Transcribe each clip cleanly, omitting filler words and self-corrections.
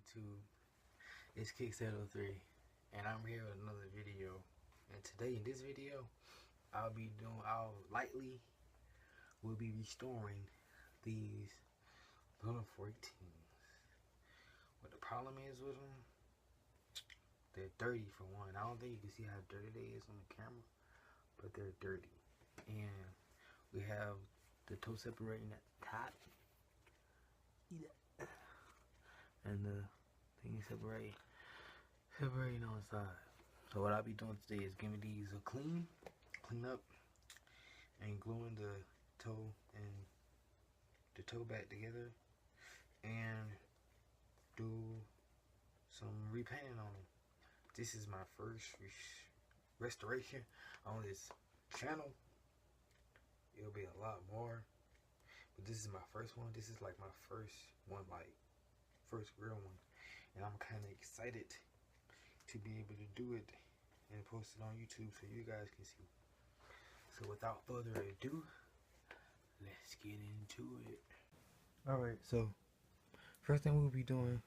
YouTube? It's Kick703 and I'm here with another video. And today in this video, I'll lightly will be restoring these little 14s. What the problem is with them, they're dirty for one. I don't think you can see how dirty they is on the camera, but they're dirty. And we have the toe separating at the top, and the thing separating on the side. So what I'll be doing today is giving these a clean up, and gluing the toe and the toe back together, and do some repainting on them. This is my first restoration on this channel. It'll be a lot more, but this is my first one. This is like my first one, like first real one, and I'm kind of excited to be able to do it and post it on YouTube so you guys can see. So without further ado, let's get into it. Alright, so first thing we'll be doing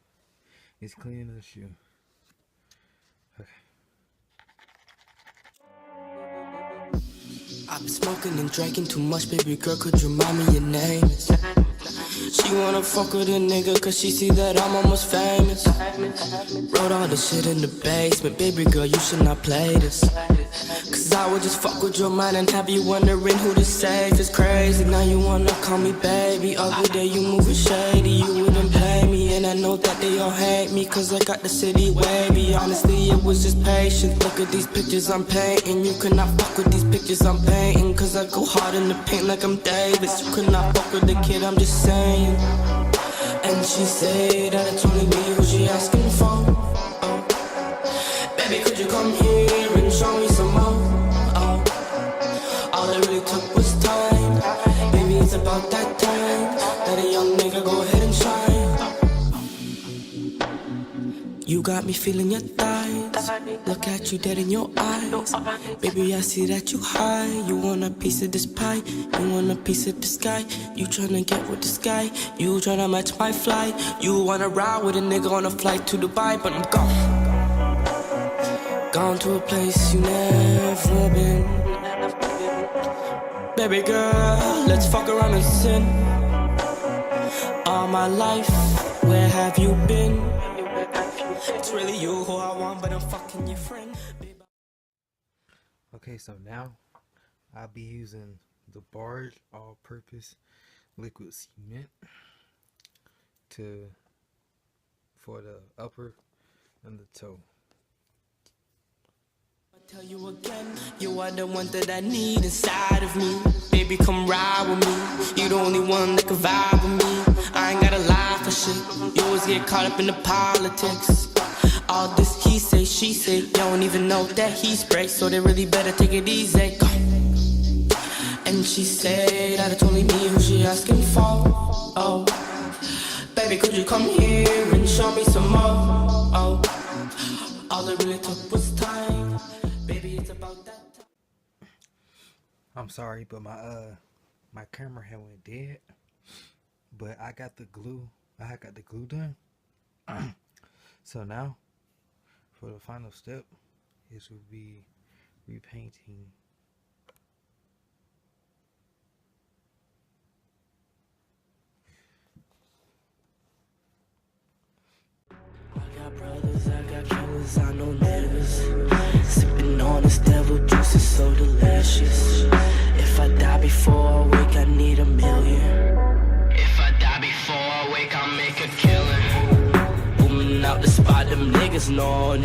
is cleaning the shoe. Okay. I've been smoking and drinking too much, baby girl, could you remind me your name? She wanna fuck with a nigga cause she see that I'm almost famous. Wrote all the shit in the basement, baby girl, you should not play this. Cause I would just fuck with your mind and have you wondering who to save. It's crazy, now you wanna call me baby. Other day you moving shady, you wouldn't pay me. And I know that they all hate me cause I got the city wavy. Honestly, it was just patience. Look at these pictures I'm painting. You cannot fuck with these pictures I'm painting, cause I go hard in the paint like I'm Davis. You cannot fuck with the kid, I'm just saying. And she said that it's only me who she asking for. Oh, baby, could you come here and show me some more? Oh, all it really took was time. Baby, it's about that time that a young nigga go ahead and shine. You got me feeling your thighs. Look at you dead in your eyes. Baby, I see that you high. You want a piece of this pie. You want a piece of the sky. You tryna get with this guy. You tryna match my flight. You wanna ride with a nigga on a flight to Dubai, but I'm gone. Gone to a place you never been. Baby girl, let's fuck around and sin. All my life, where have you been? It's really you who I want, but I'm fucking your friend. Okay, so now I'll be using the Barge all-purpose liquid cement for the upper and the toe. Tell you again, you are the one that I need inside of me. Baby, come ride with me. You the only one that can vibe with me. I ain't gotta lie for shit. You always get caught up in the politics. All this he say, she say. You don't even know that he's break, so they really better take it easy. And she said that it's only me who she asking for. Oh, baby, could you come here and show me some more? Oh, all it really took was time. Baby, it's about that time. I'm sorry, but my camera had went dead. But I got the glue. I got the glue done. So now, for the final step, this will be repainting. I got brothers, I got killers, I know niggas. Sipping on this devil juice is so delicious. If I die before I wake, I need $1 million. If I die before I wake, I'll make a killing. Booming out the spot, them niggas know.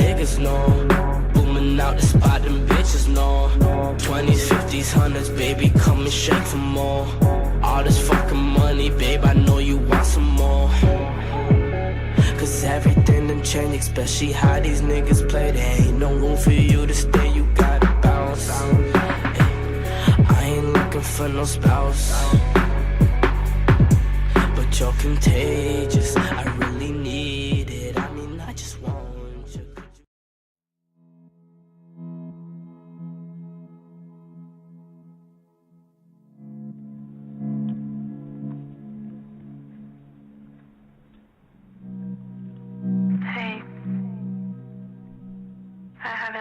Booming out the spot, them bitches know. 20s, 50s, 100s, baby, coming straight for more. All this fucking money, babe, I know you want some more. Cause everything done changed, especially how these niggas play. There ain't no room for you to stay, you gotta bounce. I ain't looking for no spouse, but you're contagious, I really need it. I mean, I just want you.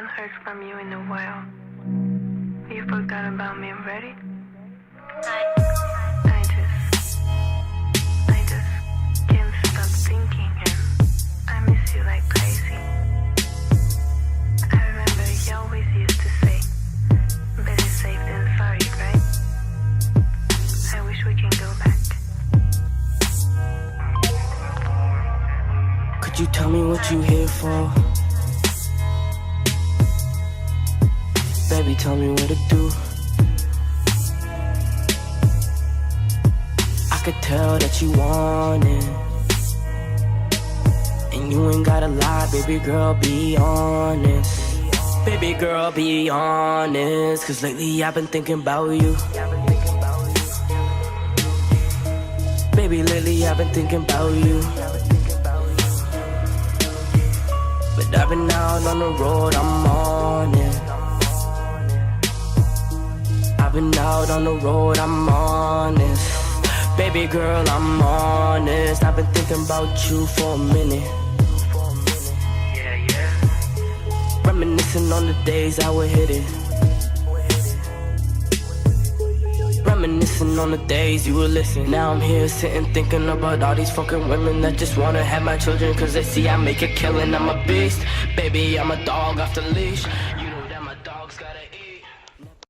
haven't heard from you in a while. You forgot about me already? I just can't stop thinking, and I miss you like crazy. I remember you always used to say, better safe than sorry, right? I wish we can go back. Could you tell me what you here for? Baby, tell me what to do. I could tell that you want it, and you ain't gotta lie, baby girl, be honest. Baby girl, be honest, cause lately I've been thinking about you. Baby, lately I've been thinking about you. But I've been out on the road, I'm on it. I've been out on the road, I'm honest. Baby girl, I'm honest. I've been thinking about you for a minute. Reminiscing on the days I would hit it. Reminiscing on the days you would listen. Now I'm here sitting thinking about all these fucking women that just wanna have my children, cause they see I make a killing. I'm a beast, baby, I'm a dog off the leash.